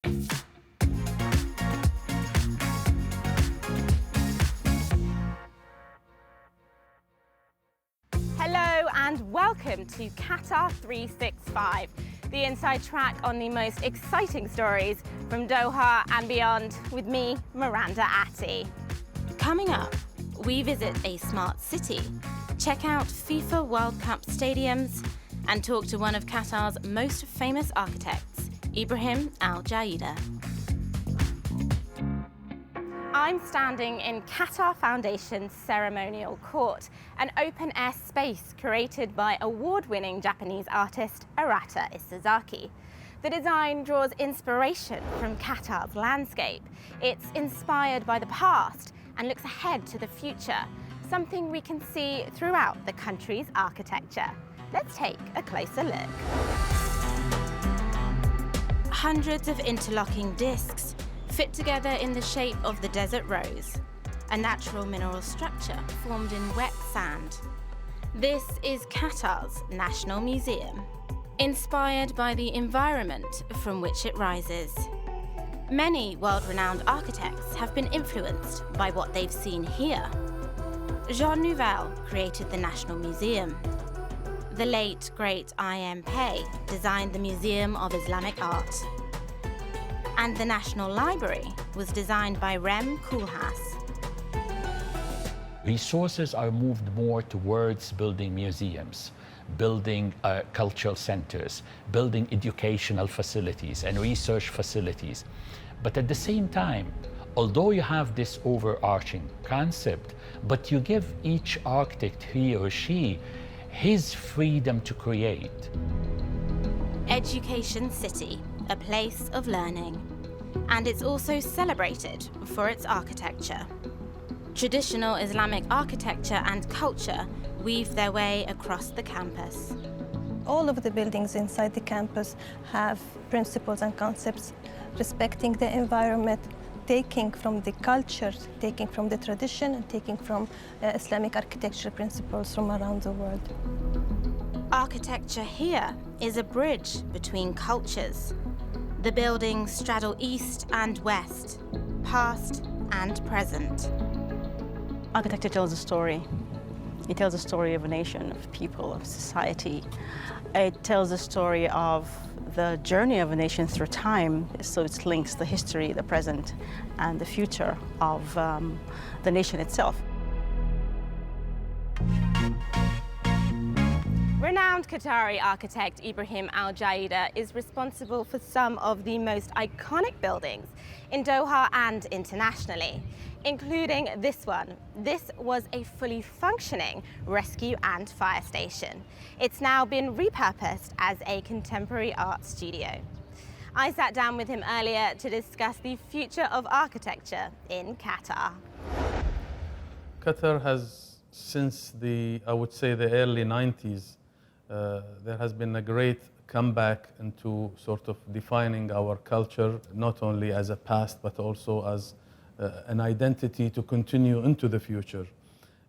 Hello and welcome to Qatar 365, the inside track on the most exciting stories from Doha and beyond with me, Miranda Atty. Coming up, we visit a smart city, check out FIFA World Cup stadiums, and talk to one of Qatar's most famous architects, Ibrahim Al Jaida. I'm standing in Qatar Foundation's ceremonial court, an open-air space created by award-winning Japanese artist Arata Isazaki. The design draws inspiration from Qatar's landscape. It's inspired by the past and looks ahead to the future, something we can see throughout the country's architecture. Let's take a closer look. Hundreds of interlocking discs fit together in the shape of the desert rose, a natural mineral structure formed in wet sand. This is Qatar's National Museum, inspired by the environment from which it rises. Many world-renowned architects have been influenced by what they've seen here. Jean Nouvel created the National Museum. The late, great I.M. Pei designed the Museum of Islamic Art. And the National Library was designed by Rem Koolhaas. Resources are moved more towards building museums, building cultural centers, building educational facilities and research facilities. But at the same time, although you have this overarching concept, but you give each architect, he or she, his freedom to create. Education City, a place of learning. And it's also celebrated for its architecture. Traditional Islamic architecture and culture weave their way across the campus. All of the buildings inside the campus have principles and concepts respecting the environment, taking from the culture, taking from the tradition, and taking from Islamic architecture principles from around the world. Architecture here is a bridge between cultures. The buildings straddle east and west, past and present. Architecture tells a story. It tells a story of a nation, of people, of society. It tells a story of the journey of a nation through time, so it links the history, the present, and the future of the nation itself. Renowned Qatari architect Ibrahim Al Jaida is responsible for some of the most iconic buildings in Doha and internationally, including this one. This was a fully functioning rescue and fire station. It's now been repurposed as a contemporary art studio. I sat down with him earlier to discuss the future of architecture in Qatar. Qatar has, since I would say the early 90s, there has been a great comeback into sort of defining our culture, not only as a past, but also as an identity to continue into the future.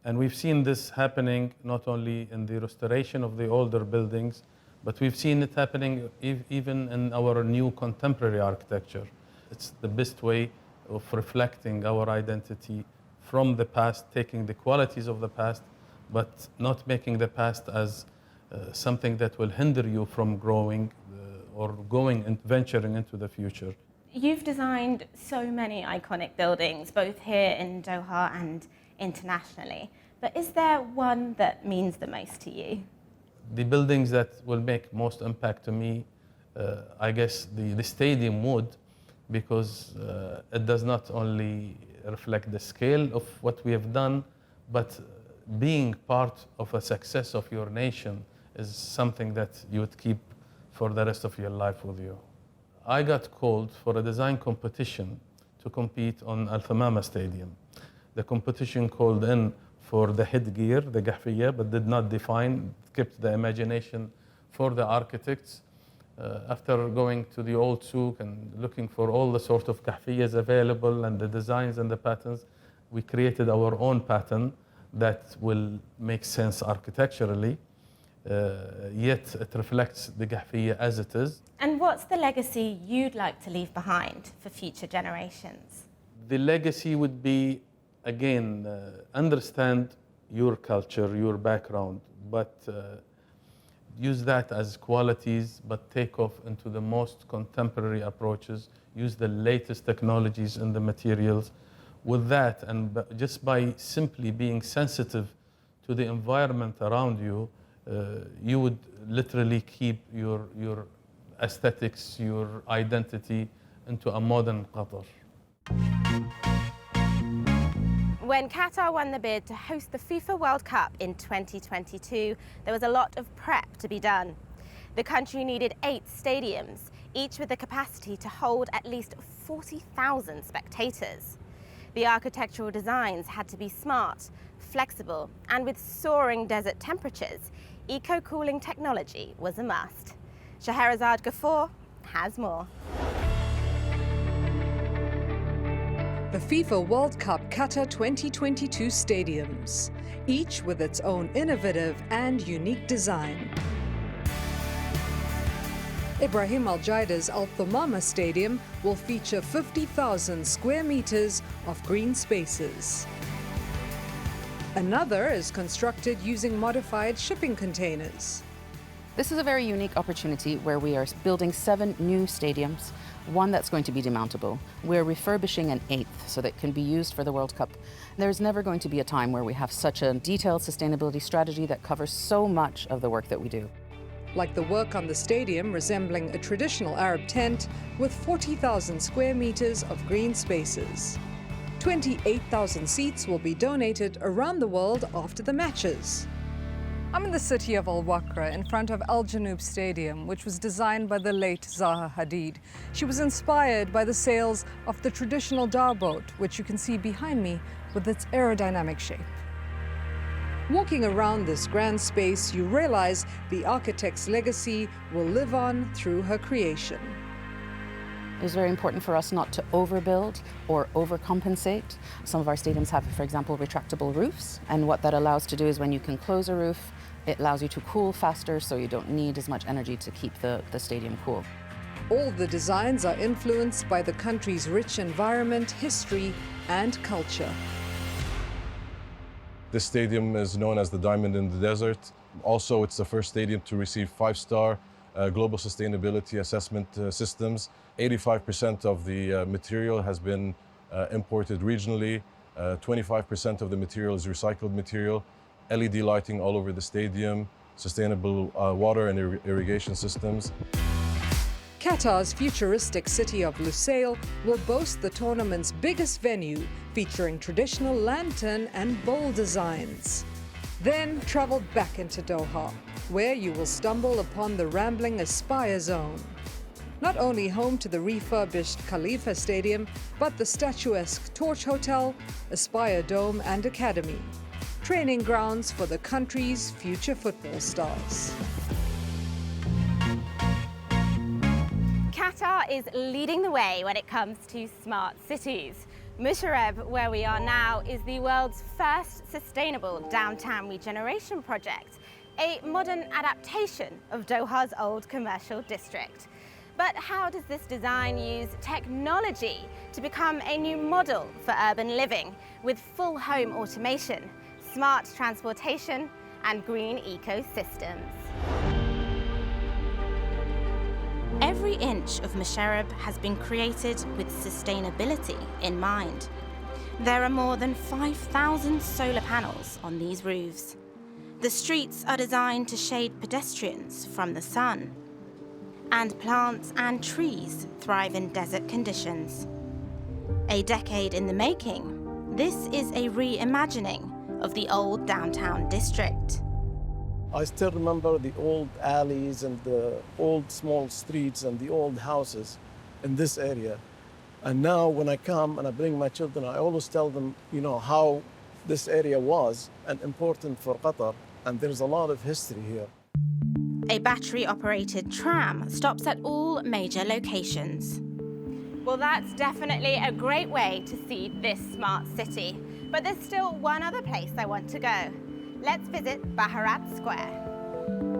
And we've seen this happening not only in the restoration of the older buildings, but we've seen it happening even in our new contemporary architecture. It's the best way of reflecting our identity from the past, taking the qualities of the past, but not making the past as something that will hinder you from growing or going and venturing into the future. You've designed so many iconic buildings, both here in Doha and internationally, but is there one that means the most to you? The buildings that will make most impact to me, I guess the stadium would, because it does not only reflect the scale of what we have done, but being part of a success of your nation is something that you would keep for the rest of your life with you. I got called for a design competition to compete on Al Thamama Stadium. The competition called in for the headgear, the gahfiyya, but did not define, kept the imagination for the architects. After going to the old souk and looking for all the sort of gahfiyyas available and the designs and the patterns, we created our own pattern that will make sense architecturally. yet it reflects the Qahfiyya as it is. And what's the legacy you'd like to leave behind for future generations? The legacy would be, again, understand your culture, your background, but use that as qualities, but take off into the most contemporary approaches, use the latest technologies and the materials. With that, and just by simply being sensitive to the environment around you, you would literally keep your aesthetics, your identity into a modern Qatar. When Qatar won the bid to host the FIFA World Cup in 2022, there was a lot of prep to be done. The country needed 8 stadiums, each with the capacity to hold at least 40,000 spectators. The architectural designs had to be smart, flexible, and with soaring desert temperatures, eco-cooling technology was a must. Scheherazade Ghafour has more. The FIFA World Cup Qatar 2022 stadiums, each with its own innovative and unique design. Ibrahim Al Jaida's Al Thumama Stadium will feature 50,000 square meters of green spaces. Another is constructed using modified shipping containers. This is a very unique opportunity where we are building 7 new stadiums, one that's going to be demountable. We're refurbishing an 8th so that it can be used for the World Cup. There's never going to be a time where we have such a detailed sustainability strategy that covers so much of the work that we do. Like the work on the stadium resembling a traditional Arab tent with 40,000 square meters of green spaces. 28,000 seats will be donated around the world after the matches. I'm in the city of Al Wakra in front of Al Janoub Stadium, which was designed by the late Zaha Hadid. She was inspired by the sails of the traditional dhow boat, which you can see behind me with its aerodynamic shape. Walking around this grand space, you realize the architect's legacy will live on through her creation. It was very important for us not to overbuild or overcompensate. Some of our stadiums have, for example, retractable roofs, and what that allows to do is when you can close a roof, it allows you to cool faster, so you don't need as much energy to keep the stadium cool. All the designs are influenced by the country's rich environment, history, and culture. This stadium is known as the Diamond in the Desert. Also, it's the first stadium to receive 5-star global sustainability assessment systems. 85% of the material has been imported regionally. 25% of the material is recycled material. LED lighting all over the stadium, sustainable water and irrigation systems. Qatar's futuristic city of Lusail will boast the tournament's biggest venue, featuring traditional lantern and bowl designs. Then travel back into Doha, where you will stumble upon the rambling Aspire Zone. Not only home to the refurbished Khalifa Stadium, but the statuesque Torch Hotel, Aspire Dome and Academy, training grounds for the country's future football stars. Qatar is leading the way when it comes to smart cities. Msheireb, where we are now, is the world's first sustainable downtown regeneration project, a modern adaptation of Doha's old commercial district. But how does this design use technology to become a new model for urban living with full home automation, smart transportation and green ecosystems? Every inch of Msheireb has been created with sustainability in mind. There are more than 5,000 solar panels on these roofs. The streets are designed to shade pedestrians from the sun. And plants and trees thrive in desert conditions. A decade in the making, this is a reimagining of the old downtown district. I still remember the old alleys and the old small streets and the old houses in this area. And now when I come and I bring my children, I always tell them, you know, how this area was and important for Qatar. And there's a lot of history here. A battery-operated tram stops at all major locations. Well, that's definitely a great way to see this smart city. But there's still one other place I want to go. Let's visit Baharat Square.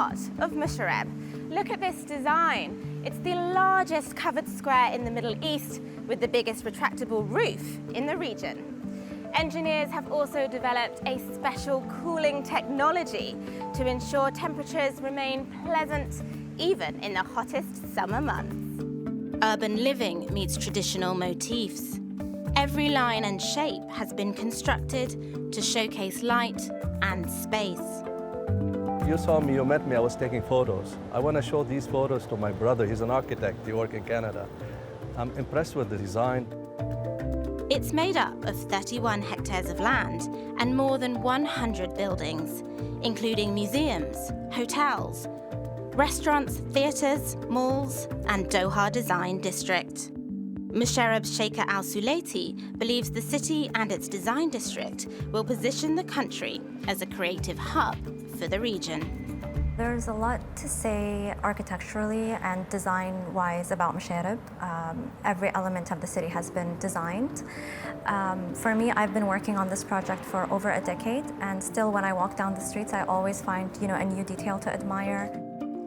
heart of Msheireb. Look at this design. It's the largest covered square in the Middle East with the biggest retractable roof in the region. Engineers have also developed a special cooling technology to ensure temperatures remain pleasant even in the hottest summer months. Urban living meets traditional motifs. Every line and shape has been constructed to showcase light and space. You saw me, you met me, I was taking photos. I want to show these photos to my brother. He's an architect, he works in Canada. I'm impressed with the design. It's made up of 31 hectares of land and more than 100 buildings, including museums, hotels, restaurants, theatres, malls, and Doha Design District. Msheireb Sheikha Al Sulayti believes the city and its design district will position the country as a creative hub for the region. There's a lot to say architecturally and design-wise about Msheireb. Every element of the city has been designed. For me, I've been working on this project for over a decade, and still when I walk down the streets, I always find, a new detail to admire.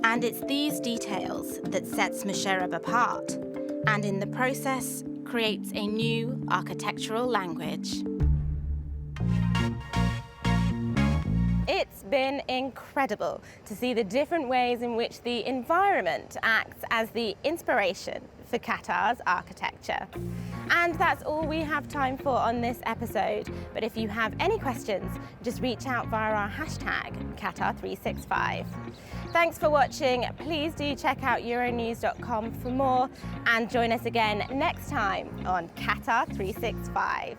And it's these details that sets Msheireb apart, and in the process, creates a new architectural language. It's been incredible to see the different ways in which the environment acts as the inspiration for Qatar's architecture. And that's all we have time for on this episode. But if you have any questions, just reach out via our hashtag Qatar365. Thanks for watching. Please do check out euronews.com for more and join us again next time on Qatar365.